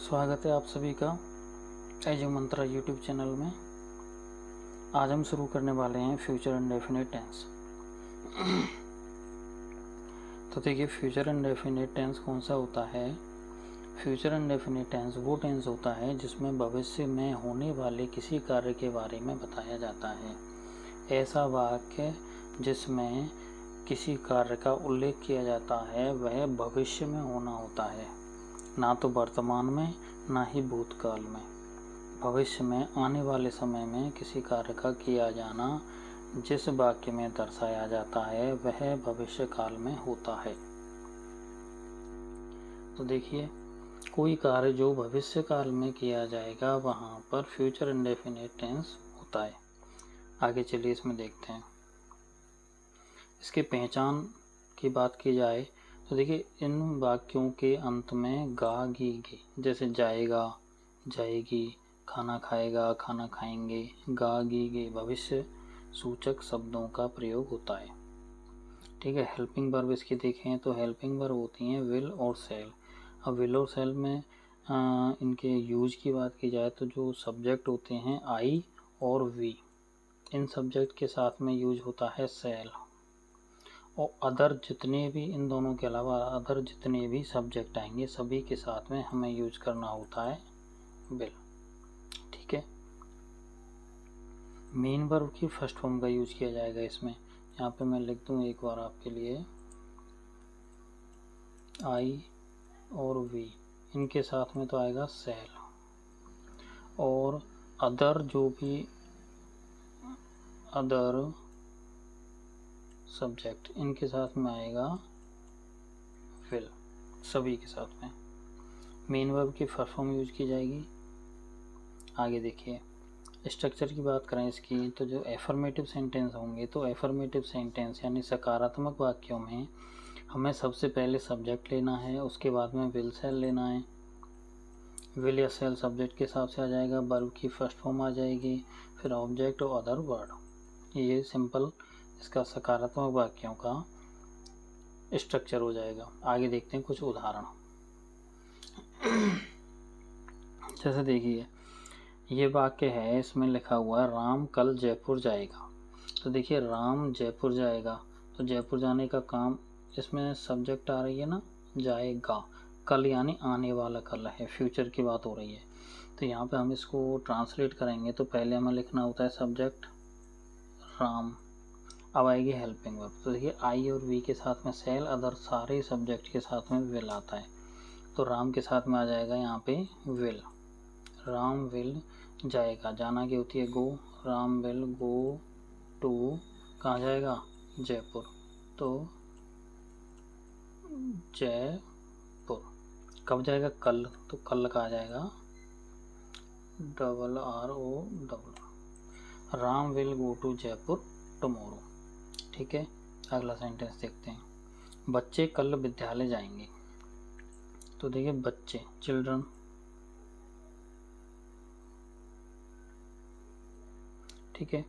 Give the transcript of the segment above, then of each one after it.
स्वागत है आप सभी का एजू मंत्रा यूट्यूब चैनल में। आज हम शुरू करने वाले हैं फ्यूचर इंडेफिनिट टेंस। तो देखिए, फ्यूचर इंडेफिनिट टेंस कौन सा होता है। फ्यूचर इंडेफिनिट टेंस वो टेंस होता है जिसमें भविष्य में होने वाले किसी कार्य के बारे में बताया जाता है। ऐसा वाक्य जिसमें किसी कार्य का उल्लेख किया जाता है वह भविष्य में होना होता है, ना तो वर्तमान में ना ही भूतकाल में। भविष्य में आने वाले समय में किसी कार्य का किया जाना जिस वाक्य में दर्शाया जाता है वह भविष्य काल में होता है। तो देखिए, कोई कार्य जो भविष्य काल में किया जाएगा वहाँ पर फ्यूचर इंडेफिनिट टेंस होता है। आगे चलिए इसमें देखते हैं। इसकी पहचान की बात की जाए तो देखिए, इन वाक्यों के अंत में गा गी गे, जैसे जाएगा, जाएगी, खाना खाएगा, खाना खाएंगे, गा गी गे भविष्य सूचक शब्दों का प्रयोग होता है। ठीक है। हेल्पिंग वर्ब इसकी देखें तो हेल्पिंग वर्ब होती हैं विल और सेल। अब विल और सेल में इनके यूज की बात की जाए तो जो सब्जेक्ट होते हैं आई और वी, इन सब्जेक्ट के साथ में यूज होता है सेल। और अदर जितने भी, इन दोनों के अलावा अदर जितने भी सब्जेक्ट आएंगे सभी के साथ में हमें यूज करना होता है विल। ठीक है। मेन वर्ब की फर्स्ट फॉर्म का यूज किया जाएगा इसमें। यहाँ पे मैं लिख दूँ एक बार आपके लिए, आई और वी, इनके साथ में तो आएगा सेल। और अदर जो भी अदर सब्जेक्ट, इनके साथ में आएगा विल, सभी के साथ में। मेन वर्ब की फर्स्ट फॉर्म यूज की जाएगी। आगे देखिए, स्ट्रक्चर की बात करें इसकी तो जो एफर्मेटिव सेंटेंस होंगे तो एफर्मेटिव सेंटेंस यानी सकारात्मक वाक्यों में हमें सबसे पहले सब्जेक्ट लेना है, उसके बाद में विल सेल लेना है। विल या सेल सब्जेक्ट के हिसाब से आ जाएगा, वर्ब की फर्स्ट फॉर्म आ जाएगी, फिर ऑब्जेक्ट और अदर वर्ड। ये सिंपल इसका सकारात्मक वाक्यों का स्ट्रक्चर हो जाएगा। आगे देखते हैं कुछ उदाहरण। जैसे देखिए, ये वाक्य है, इसमें लिखा हुआ है राम कल जयपुर जाएगा। तो देखिए, राम जयपुर जाएगा तो जयपुर जाने का काम, इसमें सब्जेक्ट आ रही है ना जाएगा, कल यानी आने वाला कल है, फ्यूचर की बात हो रही है। तो यहाँ पे हम इसको ट्रांसलेट करेंगे तो पहले हमें लिखना होता है सब्जेक्ट राम, अब आएगी हेल्पिंग वर्ब। तो देखिए, आई और वी के साथ में सेल, अदर सारे सब्जेक्ट के साथ में विल आता है। तो राम के साथ में आ जाएगा यहाँ पे विल, राम विल जाएगा, जाना की होती है गो, राम विल गो टू, कहाँ जाएगा जयपुर, तो जयपुर। कब जाएगा कल, तो कल का आ जाएगा double R O double. Ram will go to Jaipur tomorrow. ठीक है। अगला सेंटेंस देखते हैं, बच्चे कल विद्यालय जाएंगे। तो देखिए, बच्चे चिल्ड्रन, ठीक है।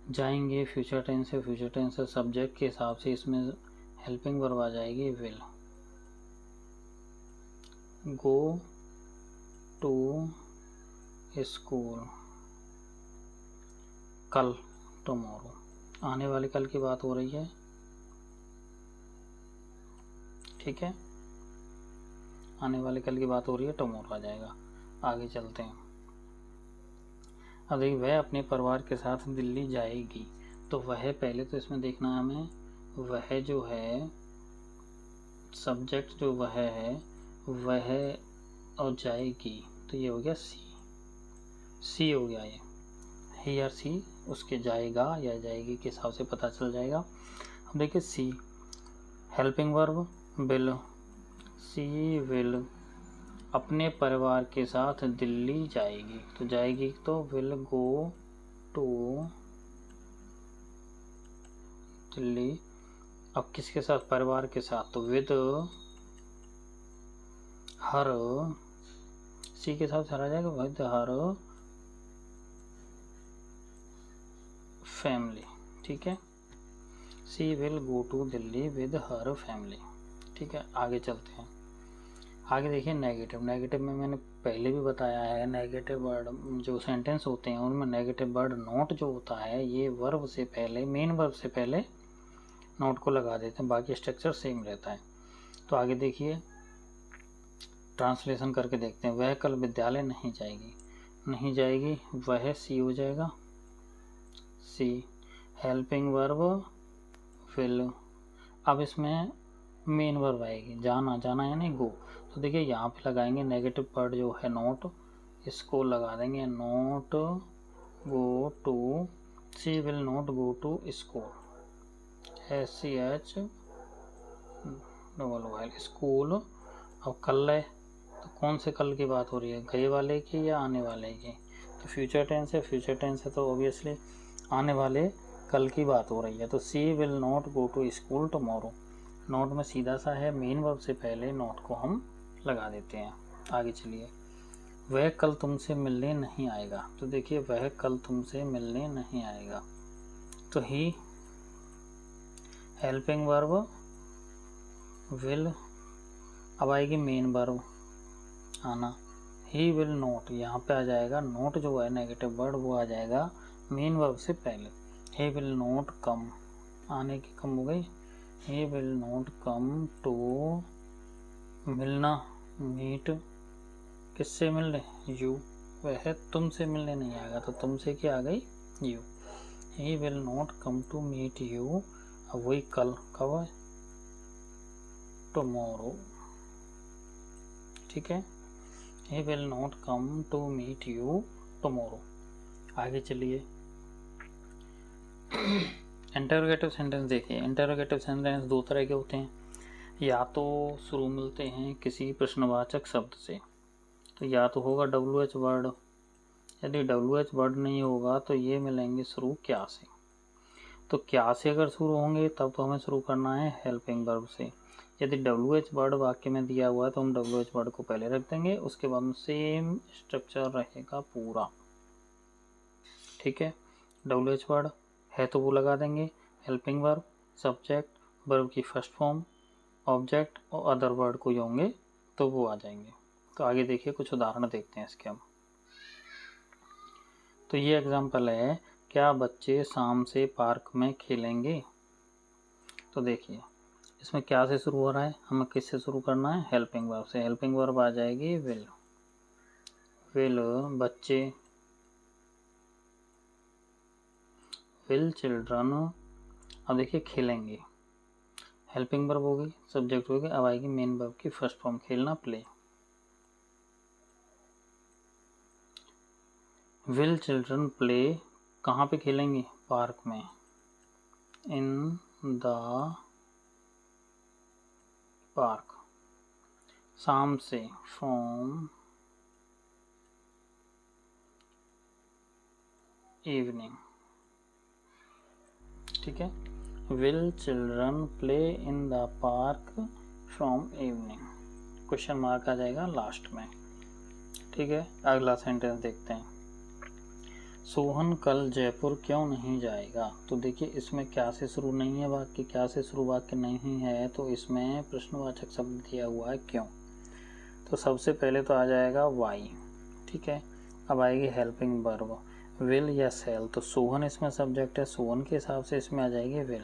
जाएंगे फ्यूचर टेंस है, फ्यूचर टेंस है सब्जेक्ट के हिसाब से इसमें हेल्पिंग वर्ब आ जाएगी विल। गो टू स्कूल, कल टुमारो, आने वाले कल की बात हो रही है। ठीक है, आने वाले कल की बात हो रही है, टुमारो आ जाएगा। आगे चलते हैं। अब देखिए, वह अपने परिवार के साथ दिल्ली जाएगी। तो वह, पहले तो इसमें देखना है हमें, वह जो है सब्जेक्ट, जो वह है वह और जाएगी, तो ये हो गया सी हो गया। ये ही और सी उसके जाएगा या जाएगी के हिसाब से पता चल जाएगा। अब देखिए, she helping verb will, she will अपने परिवार के साथ दिल्ली जाएगी। तो जाएगी तो विल गो टू दिल्ली। अब किसके साथ, परिवार के साथ, तो विद हर, सी के साथ आ जाएगा विद हर फैमिली। ठीक है, she will go to Delhi with her family. ठीक है। आगे चलते हैं। आगे देखिए नेगेटिव। नेगेटिव में मैंने पहले भी बताया है, नेगेटिव वर्ड जो सेंटेंस होते हैं उनमें नेगेटिव वर्ड नॉट जो होता है ये वर्ब से पहले, मेन वर्ब से पहले नोट को लगा देते हैं, बाकी स्ट्रक्चर सेम रहता है। तो आगे देखिए ट्रांसलेशन करके देखते हैं। वह कल विद्यालय नहीं जाएगी, नहीं जाएगी वह सी हो जाएगा, सी। Helping verb will. अब इसमें मेन वर्ब आएगी, जाना, जाना यानी गो। तो देखिए यहाँ पे लगाएंगे नेगेटिव वर्ड जो है नोट, इसको लगा देंगे not go to, she will not go to school, SCH double वाइल स्कूल। अब कल है तो कौन से कल की बात हो रही है, गए वाले की या आने वाले की? तो फ्यूचर टेंस है, फ्यूचर टेंस है तो ऑब्वियसली आने वाले कल की बात हो रही है। तो she will not go to school tomorrow. Not में सीधा सा है, मेन वर्ब से पहले नोट को हम लगा देते हैं। आगे चलिए, वह कल तुमसे मिलने नहीं आएगा। तो देखिए वह कल तुमसे मिलने नहीं आएगा, तो ही हेल्पिंग वर्ब विल। अब आएगी मेन वर्ब आना, ही विल नॉट, यहाँ पे आ जाएगा नोट जो है नेगेटिव वर्ड वो आ जाएगा मेन वर्ब से पहले। ही विल नॉट कम, आने की कम हो गई, he will not come to मिलना, मीट, किससे मिलने, यू। वह तुमसे मिलने नहीं आएगा तो तुमसे क्या आ गई, you. He will not come to meet you. अब वही कल कब है, टुमारो, ठीक है। He will not come to meet you tomorrow. आगे चलिए इंटरोगेटिव सेंटेंस देखिए। इंटरोगेटिव सेंटेंस दो तरह के होते हैं, या तो शुरू मिलते हैं किसी प्रश्नवाचक शब्द से, तो या तो होगा WH वर्ड, यदि WH वर्ड नहीं होगा तो ये मिलेंगे शुरू क्या से। तो क्या से अगर शुरू होंगे तब तो हमें शुरू करना है हेल्पिंग वर्ब से। यदि WH वर्ड वाक्य में दिया हुआ है तो हम WH वर्ड को पहले रख देंगे, उसके बाद सेम स्ट्रक्चर रहेगा पूरा, ठीक है। WH वर्ड है तो वो लगा देंगे, हेल्पिंग वर्ब, सब्जेक्ट, वर्ब की फर्स्ट फॉर्म, ऑब्जेक्ट और अदर वर्ड कोई होंगे तो वो आ जाएंगे। तो आगे देखिए कुछ उदाहरण देखते हैं इसके हम। तो ये एग्जाम्पल है, क्या बच्चे शाम से पार्क में खेलेंगे। तो देखिए इसमें क्या से शुरू हो रहा है, हमें किससे शुरू करना है, हेल्पिंग वर्ब से। हेल्पिंग वर्ब आ जाएगी विल, विल बच्चे, विल चिल्ड्रन। अब देखिए खेलेंगे, हेल्पिंग वर्ब हो गई, सब्जेक्ट हो गई, अब आएगी मेन वर्ब की फर्स्ट फॉर्म, खेलना, प्ले। विल चिल्ड्रन प्ले, कहाँ पे खेलेंगे, पार्क में, इन द पार्क। शाम से, फ्रॉम इवनिंग, ठीक है। Will children play in the park from evening, question mark आ जाएगा लास्ट में, ठीक है। अगला सेंटेंस देखते हैं, सोहन कल जयपुर क्यों नहीं जाएगा। तो देखिए इसमें क्या से शुरू नहीं है वाक्य, क्या से शुरू वाक्य नहीं है, तो इसमें प्रश्नवाचक शब्द दिया हुआ है क्यों। तो सबसे पहले तो आ जाएगा वाई, ठीक है। अब आएगी हेल्पिंग वर्ब विल या सेल, तो सोहन इसमें सब्जेक्ट है, सोहन के हिसाब से इसमें आ जाएगी विल,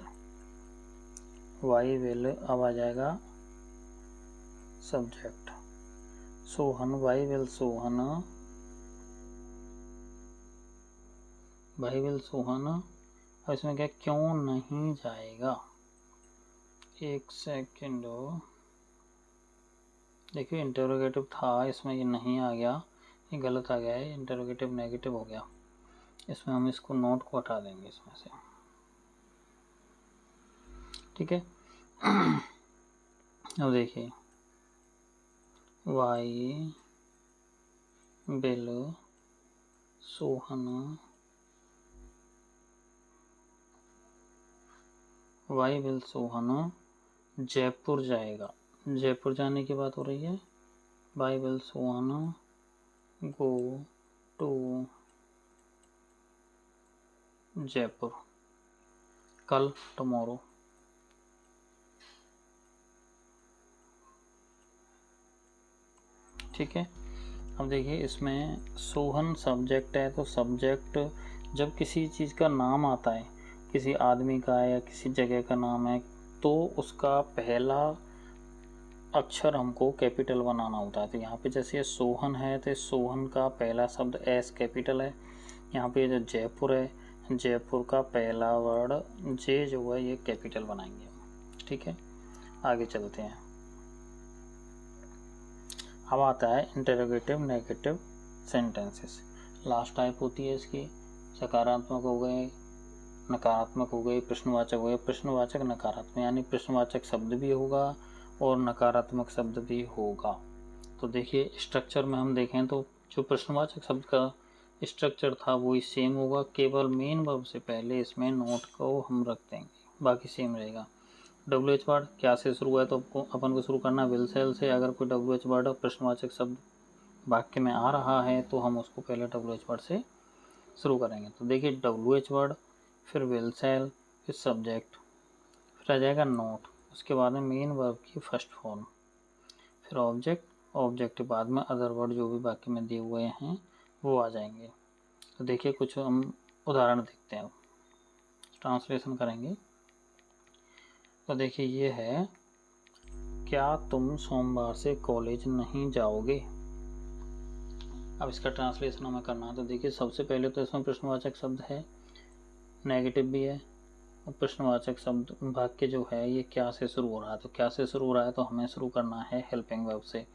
वाई विल। अब आ जाएगा subject Sohan, why will Sohan, why will Sohan. अब इसमें क्या, क्यों नहीं जाएगा, एक सेकेंड, देखिए इंटरोगेटिव था इसमें, ये नहीं आ गया, ये गलत आ गया है, इंटरोगेटिव नेगेटिव हो गया, इसमें हम इसको नोट को हटा देंगे इसमें से, ठीक है। अब देखिए why will Sohan, why will Sohan Jaipur जाएगा, जयपुर जाने की बात हो रही है, why will Sohan go to Jaipur, कल, टुमारो। ठीक है। अब देखिए इसमें सोहन सब्जेक्ट है, तो सब्जेक्ट जब किसी चीज़ का नाम आता है, किसी आदमी का है या किसी जगह का नाम है, तो उसका पहला अक्षर हमको कैपिटल बनाना होता है। तो यहाँ पे जैसे ये सोहन है, तो सोहन का पहला शब्द एस कैपिटल है। यहाँ पे जो जयपुर है, जयपुर का पहला वर्ड जे जो है ये कैपिटल बनाएंगे, ठीक है। आगे चलते हैं। अब आता है interrogative negative sentences. Last type होती है इसकी, सकारात्मक हो गए, नकारात्मक हो गए, प्रश्नवाचक हो गए। प्रश्नवाचक नकारात्मक यानी प्रश्नवाचक शब्द भी होगा और नकारात्मक शब्द भी होगा। तो देखिए स्ट्रक्चर में हम देखें तो जो प्रश्नवाचक शब्द का स्ट्रक्चर था वही सेम होगा, केवल मेन वर्ब से पहले इसमें नोट को हम रख देंगे, बाकी सेम रहेगा। WH वर्ड क्या से शुरू है, तो अपन को शुरू करना विल सेल से। अगर कोई WH वर्ड प्रश्नवाचक शब्द वाक्य में आ रहा है तो हम उसको पहले WH वर्ड से शुरू करेंगे। तो देखिए WH वर्ड, फिर विल सेल, फिर सब्जेक्ट, फिर आ जाएगा नोट, उसके बाद में मेन वर्ब की फर्स्ट फॉर्म, फिर ऑब्जेक्ट, ऑब्जेक्ट के बाद में अदर वर्ड जो भी वाक्य में दिए हुए हैं वो आ जाएंगे। तो देखिए कुछ हम उदाहरण देखते हैं, ट्रांसलेशन करेंगे। तो देखिए ये है, क्या तुम सोमवार से कॉलेज नहीं जाओगे। अब इसका ट्रांसलेशन हमें करना है। तो देखिए सबसे पहले तो इसमें प्रश्नवाचक शब्द है, नेगेटिव भी है, और प्रश्नवाचक शब्द वाक्य जो है ये क्या से शुरू हो रहा है। तो क्या से शुरू हो रहा है, तो हमें शुरू करना है हेल्पिंग वर्ब से।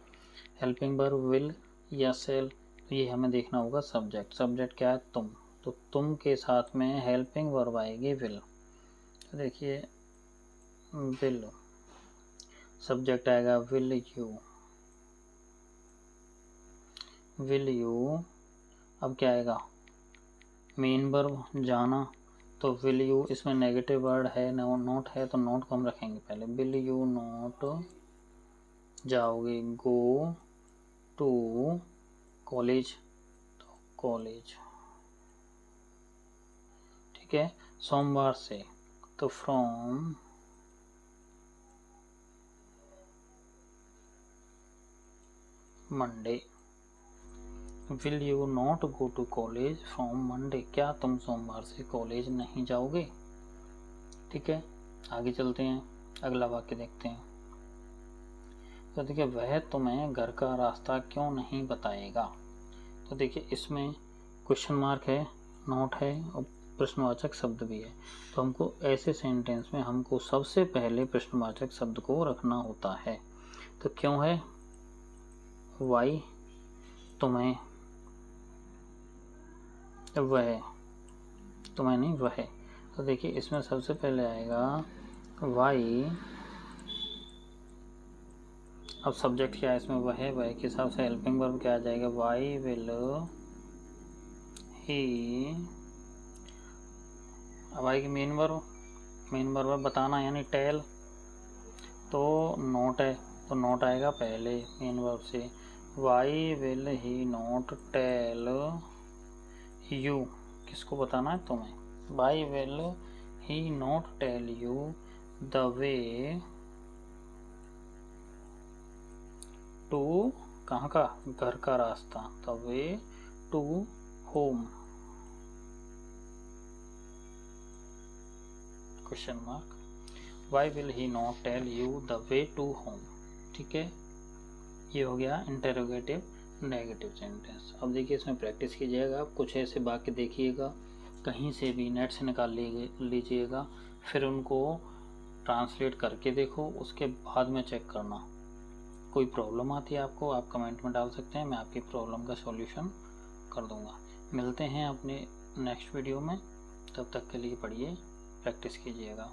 हेल्पिंग वर्ब विल या सेल, तो ये हमें देखना होगा सब्जेक्ट। सब्जेक्ट क्या है, तुम, तो तुम के साथ में हेल्पिंग वर्ब आएगी विल। तो देखिए विल, सब्जेक्ट आएगा विल यू, विल यू। अब क्या आएगा, मेन वर्ब जाना, तो विल यू, इसमें नेगेटिव वर्ड है, नोट है, तो नोट को हम रखेंगे पहले। विल यू नोट जाओगे, गो टू कॉलेज, तो कॉलेज, ठीक है। सोमवार से, तो from Monday. Will you not go to college from Monday, क्या तुम सोमवार से कॉलेज नहीं जाओगे, ठीक है। आगे चलते हैं, अगला वाक्य देखते हैं। तो देखिए वह तुम्हें घर का रास्ता क्यों नहीं बताएगा। तो देखिए इसमें क्वेश्चन मार्क है, नोट है और प्रश्नवाचक शब्द भी है। तो हमको ऐसे सेंटेंस में हमको सबसे पहले प्रश्नवाचक शब्द को रखना होता है। तो क्यों है, वाई, तुम्हें, वह, तुम्हें नहीं वह। तो देखिए इसमें सबसे पहले आएगा वाई। अब सब्जेक्ट क्या है इसमें, वह है, वह के हिसाब से हेल्पिंग वर्ब क्या आ जाएगा, वाई विल ही। अब आएगी मेन वर्ब, मेन वर्ब बताना यानी टेल, तो नोट है, तो नोट आएगा पहले मेन वर्ब से। Why will he not tell you, किसको बताना है, तुम्हें। Why will he not tell you the way to, कहाँ का, घर का रास्ता, the way to home, question mark. Why will he not tell you the way to home, ठीक है। ये हो गया इंटेरोगेटिव नेगेटिव सेंटेंस। अब देखिए इसमें प्रैक्टिस कीजिएगा, आप कुछ ऐसे वाक्य देखिएगा, कहीं से भी नेट से निकाल लीजिएगा, फिर उनको ट्रांसलेट करके देखो, उसके बाद में चेक करना। कोई प्रॉब्लम आती है आपको, आप कमेंट में डाल सकते हैं, मैं आपकी प्रॉब्लम का सॉल्यूशन कर दूंगा। मिलते हैं अपने नेक्स्ट वीडियो में, तब तक के लिए पढ़िए, प्रैक्टिस कीजिएगा।